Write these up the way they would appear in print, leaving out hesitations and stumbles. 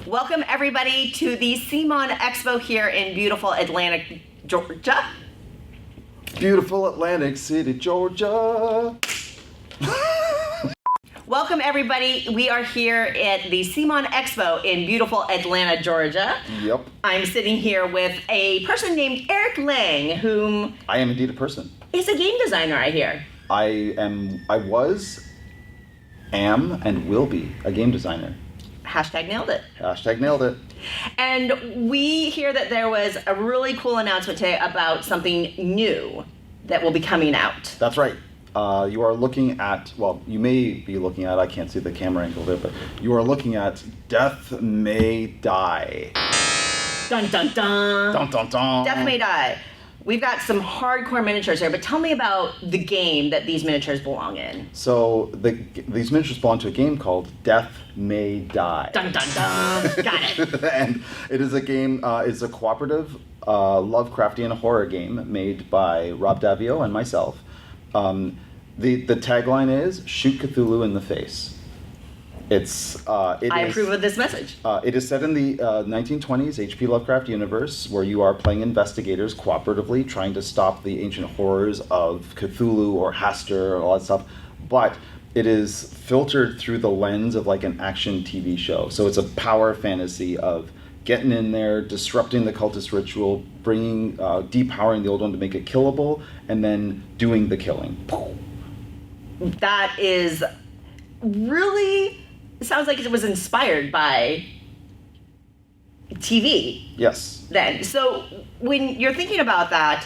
Welcome everybody to the CMON Expo here in beautiful Atlanta, Georgia. Beautiful Atlantic City, Georgia. Welcome everybody. We are here at the CMON Expo in beautiful Atlanta, Georgia. Yep. I'm sitting here with a person named Eric Lang, whom I am indeed a person. is a game designer, I hear. I was, am, and will be a game designer. Hashtag nailed it. Hashtag nailed it. And we hear that there was a really cool announcement today about something new that will be coming out. That's right. You are looking at, well, you may be looking at, I can't see the camera angle there, but you are looking at Death May Die. Dun dun dun. Dun dun dun. Death May Die. We've got some hardcore miniatures here, but tell me about the game that these miniatures belong in. So these miniatures belong to a game called Death May Die. Dun dun dun. Got it. And it is a game, it's a cooperative Lovecraftian horror game made by Rob Daviau and myself. The tagline is "Shoot Cthulhu in the Face." I approve of this message. It is set in the 1920s H.P. Lovecraft universe, where you are playing investigators cooperatively, trying to stop the ancient horrors of Cthulhu or Hastur and all that stuff. But it is filtered through the lens of like an action TV show. So it's a power fantasy of getting in there, disrupting the cultist ritual, bringing, depowering the old one to make it killable, and then doing the killing. That is really sounds like it was inspired by TV. Yes. Then, so when you're thinking about that,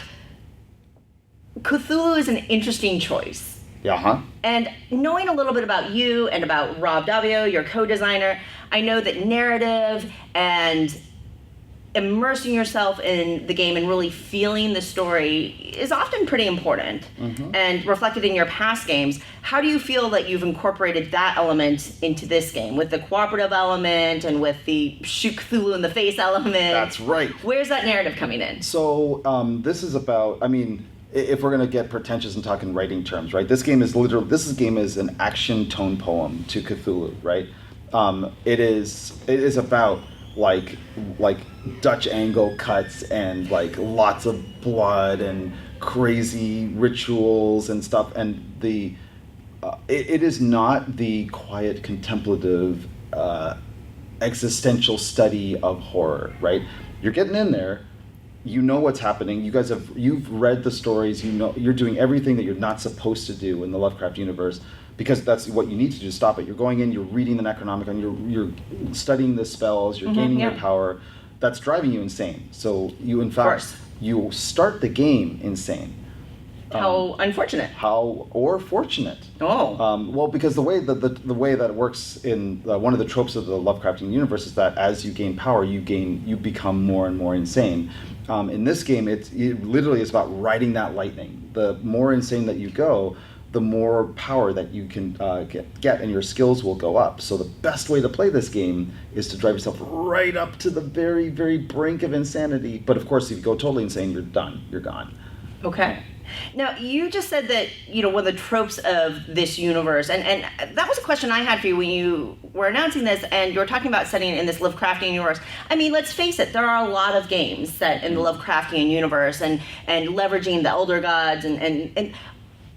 Cthulhu is an interesting choice. Yeah, huh? And knowing a little bit about you and about Rob Daviau, your co-designer, I know that narrative and immersing yourself in the game and really feeling the story is often pretty important and reflected in your past games. How do you feel that you've incorporated that element into this game with the cooperative element and with the shoot Cthulhu in the face element? That's right. Where's that narrative coming in? So this is about, I mean, if we're going to get pretentious and talk in writing terms, right? This game is an action tone poem to Cthulhu, right? It is about like Dutch angle cuts and like lots of blood and crazy rituals and stuff, and it is not the quiet contemplative existential study of horror, right? You're getting in there, you know what's happening, you've read the stories, you know you're doing everything that you're not supposed to do in the Lovecraft universe, because that's what you need to do to stop it. You're going in, you're reading the Necronomicon, you're studying the spells, you're gaining your power. That's driving you insane. So you, in fact, you start the game insane. How unfortunate. Or fortunate. Oh. Well, because the way that it works in one of the tropes of the Lovecraftian universe is that as you gain power, you become more and more insane. In this game, it literally is about riding that lightning. The more insane that you go, the more power that you can get, and your skills will go up. So the best way to play this game is to drive yourself right up to the very, very brink of insanity. But of course, if you go totally insane, you're done. You're gone. Okay. Now, you just said that, one of the tropes of this universe, and that was a question I had for you when you were announcing this, and you were talking about setting it in this Lovecraftian universe. I mean, let's face it, there are a lot of games set in the Lovecraftian universe and leveraging the Elder Gods and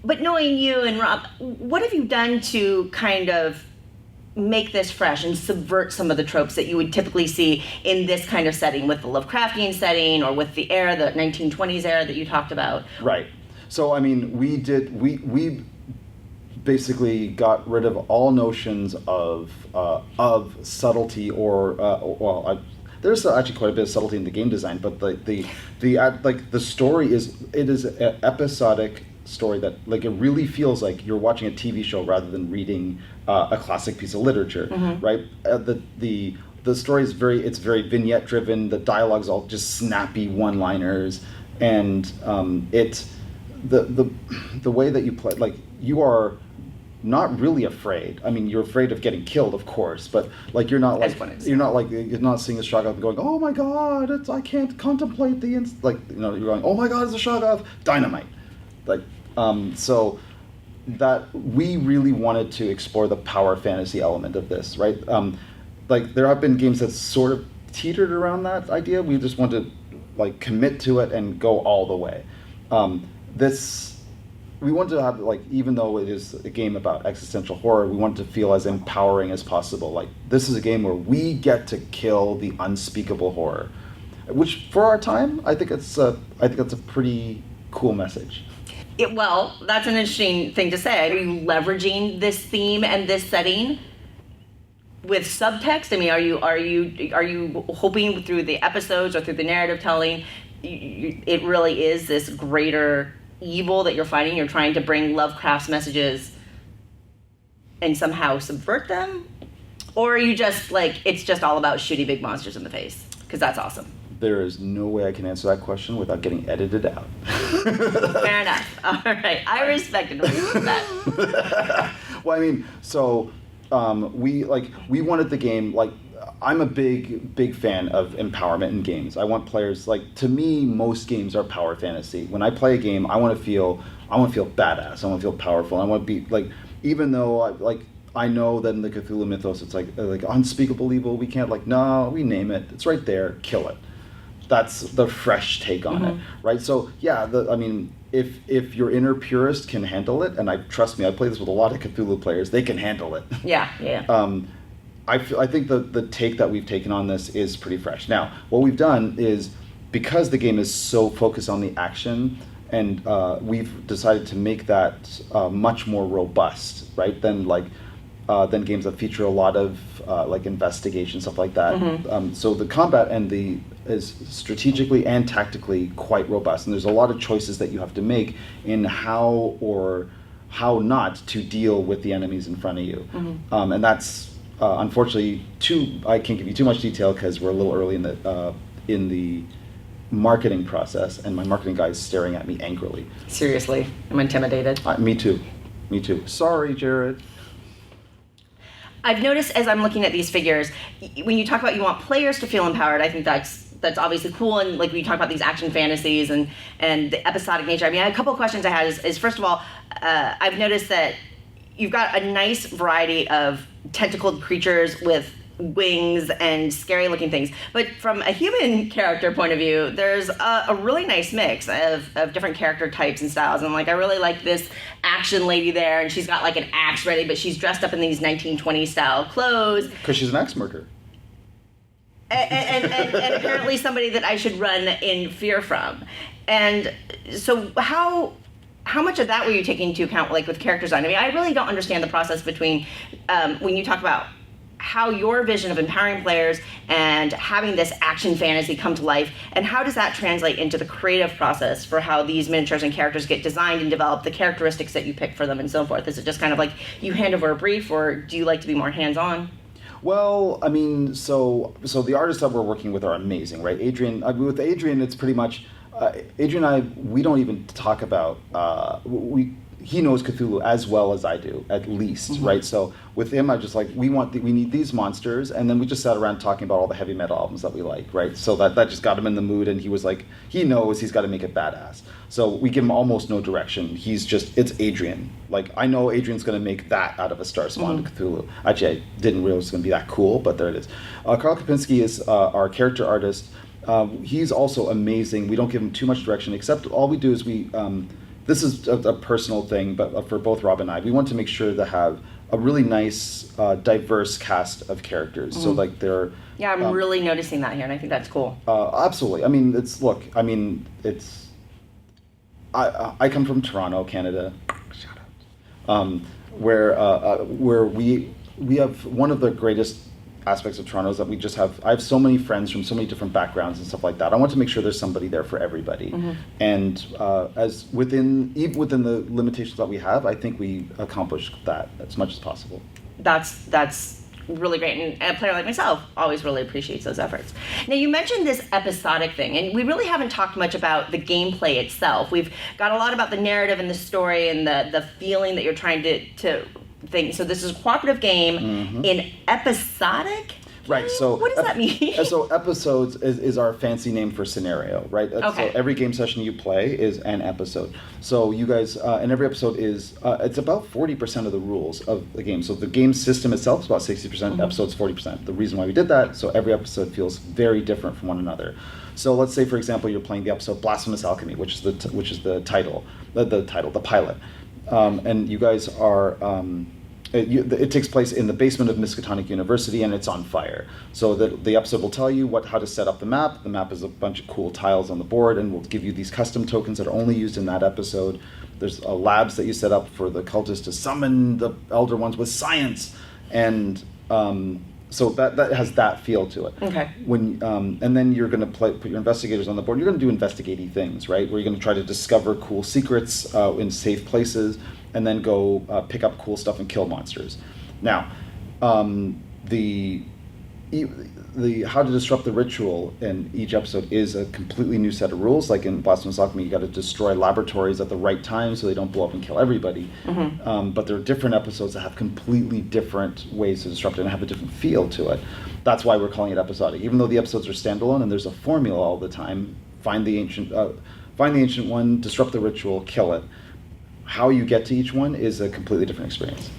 but knowing you and Rob, what have you done to kind of make this fresh and subvert some of the tropes that you would typically see in this kind of setting with the Lovecraftian setting or with the era, the 1920s era that you talked about? Right. So, I mean, we basically got rid of all notions of subtlety or there's actually quite a bit of subtlety in the game design, but the story is an episodic story that it really feels like you're watching a TV show rather than reading a classic piece of literature, right? The story is very vignette driven. The dialogue's all just snappy one-liners, and the way that you play, you are not really afraid. I mean, you're afraid of getting killed, of course, but you're not seeing a Shoggoth and going, oh my god, I can't contemplate the you're going, oh my god, it's a Shoggoth, dynamite, so that we really wanted to explore the power fantasy element of this, right? like there have been games that sort of teetered around that idea. We just want to like commit to it and go all the way. This we want to have like, even though it is a game about existential horror, we want to feel as empowering as possible. Like this is a game where we get to kill the unspeakable horror, which for our time, I think that's a pretty cool message. Well, that's an interesting thing to say. Are you leveraging this theme and this setting with subtext? I mean, are you hoping through the episodes or through the narrative telling, it really is this greater evil that you're fighting? You're trying to bring Lovecraft's messages and somehow subvert them, or are you just like, it's just all about shooting big monsters in the face? Because that's awesome. There is no way I can answer that question without getting edited out. Fair enough. All right, I respect that. Well, I mean, so we wanted the game, like, I'm a big fan of empowerment in games. I want players, like, to me, most games are power fantasy. When I play a game, I want to feel badass. I want to feel powerful. I want to be like, even though I know that in the Cthulhu mythos it's like unspeakable evil. We can't, like, no, we name it. It's right there. Kill it. That's the fresh take on it, right? So yeah, if your inner purist can handle it, and trust me, I play this with a lot of Cthulhu players, they can handle it. Yeah. I think the take that we've taken on this is pretty fresh. Now, what we've done is, because the game is so focused on the action, and we've decided to make that much more robust, right? Than games that feature a lot of like investigation, stuff like that. So the combat is strategically and tactically quite robust, and there's a lot of choices that you have to make in how or how not to deal with the enemies in front of you. And that's unfortunately I can't give you too much detail because we're a little early in the marketing process, and my marketing guy is staring at me angrily. Seriously, I'm intimidated. Me too. Sorry, Jared. I've noticed as I'm looking at these figures, when you talk about you want players to feel empowered, I think that's obviously cool. And like when you talk about these action fantasies and the episodic nature, I mean, a couple of questions I had is first of all, I've noticed that you've got a nice variety of tentacled creatures with wings and scary looking things, but from a human character point of view, there's a really nice mix of different character types and styles. And like, I really like this action lady there, and she's got like an axe ready, but she's dressed up in these 1920s style clothes because she's an axe murderer, and apparently somebody that I should run in fear from. And so how much of that were you taking into account, like with character design? I mean, I really don't understand the process between when you talk about how your vision of empowering players and having this action fantasy come to life, and how does that translate into the creative process for how these miniatures and characters get designed and develop, the characteristics that you pick for them and so forth? Is it just kind of like you hand over a brief, or do you like to be more hands-on? Well, I mean, so the artists that we're working with are amazing, right? With Adrian, it's pretty much, Adrian and I, we don't even talk about, he knows Cthulhu as well as I do, at least, right? So with him, I just like, we need these monsters, and then we just sat around talking about all the heavy metal albums that we like, right? So that just got him in the mood, and he was like, he knows he's got to make it badass. So we give him almost no direction. It's Adrian. Like, I know Adrian's going to make that out of a Star Spawn Cthulhu. Actually, I didn't realize it was going to be that cool, but there it is. Carl Kopinski is our character artist. He's also amazing. We don't give him too much direction, except all we do is this is a personal thing, but for both Rob and I, we want to make sure to have a really nice, diverse cast of characters. So like they're... Yeah, I'm really noticing that here, and I think that's cool. Absolutely. I mean, I come from Toronto, Canada. Shout out. Where we have one of the greatest aspects of Toronto is that I have so many friends from so many different backgrounds and stuff like that. I want to make sure there's somebody there for everybody. And as even within the limitations that we have, I think we accomplished that as much as possible. That's really great, and a player like myself always really appreciates those efforts. Now, you mentioned this episodic thing, and we really haven't talked much about the gameplay itself. We've got a lot about the narrative and the story and the feeling that you're trying to think. So this is a cooperative game in episodic Right. So what does that mean? So episodes is our fancy name for scenario, right? Okay. So every game session you play is an episode. So you guys, and every episode is it's about 40% of the rules of the game. So the game system itself is about 60%, episodes 40%. The reason why we did that, so every episode feels very different from one another. So let's say, for example, you're playing the episode Blasphemous Alchemy, which is the title, the pilot, and you guys are. It takes place in the basement of Miskatonic University, and it's on fire. So the episode will tell you how to set up the map. The map is a bunch of cool tiles on the board, and will give you these custom tokens that are only used in that episode. There's labs that you set up for the cultists to summon the Elder Ones with science, and so that has that feel to it. Okay. And then you're going to put your investigators on the board. You're going to do investigative things, right? Where you're going to try to discover cool secrets in safe places, and then go pick up cool stuff and kill monsters. Now, the how to disrupt the ritual in each episode is a completely new set of rules. Like in Blasphemous Alchemy, you got to destroy laboratories at the right time so they don't blow up and kill everybody. But there are different episodes that have completely different ways to disrupt it and have a different feel to it. That's why we're calling it episodic. Even though the episodes are standalone and there's a formula all the time, find the ancient one, disrupt the ritual, kill it. How you get to each one is a completely different experience.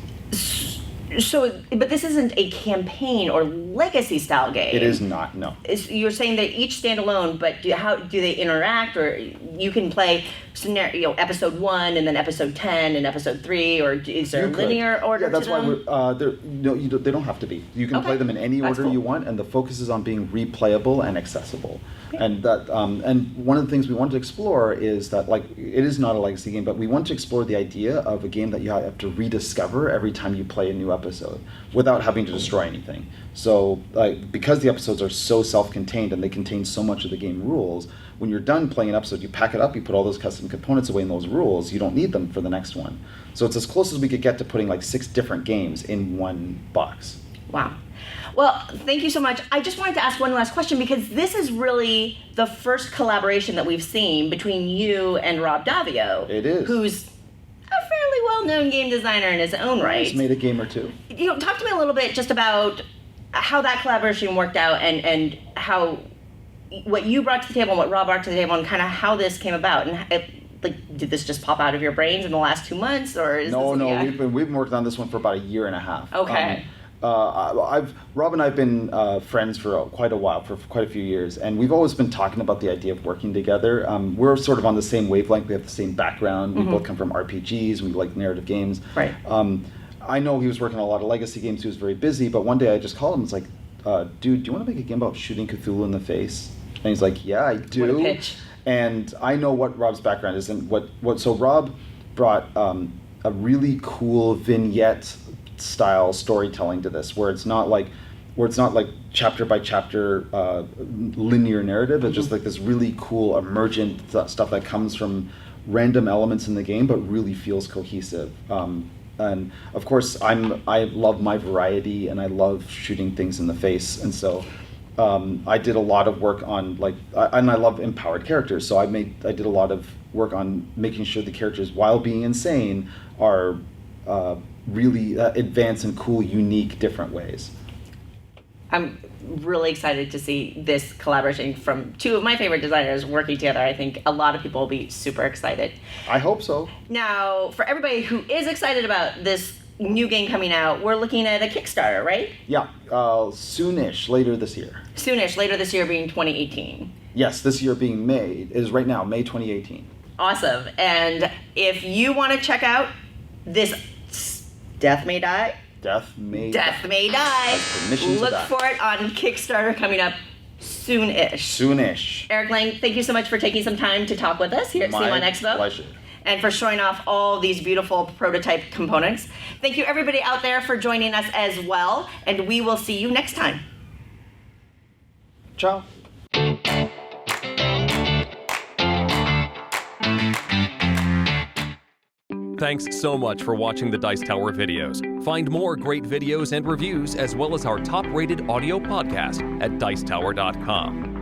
So, but this isn't a campaign or legacy style game. It is not, no. You're saying that each standalone, but how do they interact? Or you can play scenario episode 1 and then episode 10 and episode 3, or is there a linear order? Yeah, that's to why them? they don't have to be. You can play them in any order you want, and the focus is on being replayable and accessible. Okay. And that, and one of the things we want to explore is that, like, it is not a legacy game, but we want to explore the idea of a game that you have to rediscover every time you play a new episode without having to destroy anything. So, because the episodes are so self-contained and they contain so much of the game rules, when you're done playing an episode, you pack it up, you put all those custom components away in those rules, you don't need them for the next one. So it's as close as we could get to putting like 6 different games in one box. Wow. Well, thank you so much. I just wanted to ask one last question, because this is really the first collaboration that we've seen between you and Rob Daviau. It is. Who's a fairly well-known game designer in his own right. He's made a game or two. Talk to me a little bit just about how that collaboration worked out, and how what you brought to the table and what Rob brought to the table, and kind of how this came about. And did this just pop out of your brains in the last 2 months, or is No, this, we've been working on this one for about a year and a half. Okay. Rob and I have been friends for quite a while, for quite a few years, and we've always been talking about the idea of working together. We're sort of on the same wavelength. We have the same background. We both come from RPGs. We like narrative games. Right. I know he was working on a lot of legacy games. He was very busy, but one day I just called him. It's like, dude, do you want to make a game about shooting Cthulhu in the face? And he's like, yeah, I do. What a pitch. And I know what Rob's background is, and so Rob brought a really cool vignette style storytelling to this, where it's not like chapter by chapter linear narrative. It's just like this really cool emergent stuff that comes from random elements in the game, but really feels cohesive. And of course, I love my variety, and I love shooting things in the face, and so I did a lot of work on and I love empowered characters. So I did a lot of work on making sure the characters, while being insane, are really advanced in cool, unique, different ways. I'm really excited to see this collaboration from 2 of my favorite designers working together. I think a lot of people will be super excited. I hope so. Now, for everybody who is excited about this new game coming out, we're looking at a Kickstarter, right? Yeah, soonish, later this year. Soonish, later this year being 2018. Yes, this year being May. It is right now, May 2018. Awesome. And if you want to check out this Death May Die. Death May Die. Look for it on Kickstarter coming up soonish. Eric Lang, thank you so much for taking some time to talk with us here at CMON Expo. My pleasure. And for showing off all these beautiful prototype components. Thank you everybody out there for joining us as well, and we will see you next time. Ciao. Thanks so much for watching the Dice Tower videos. Find more great videos and reviews, as well as our top-rated audio podcast at Dicetower.com.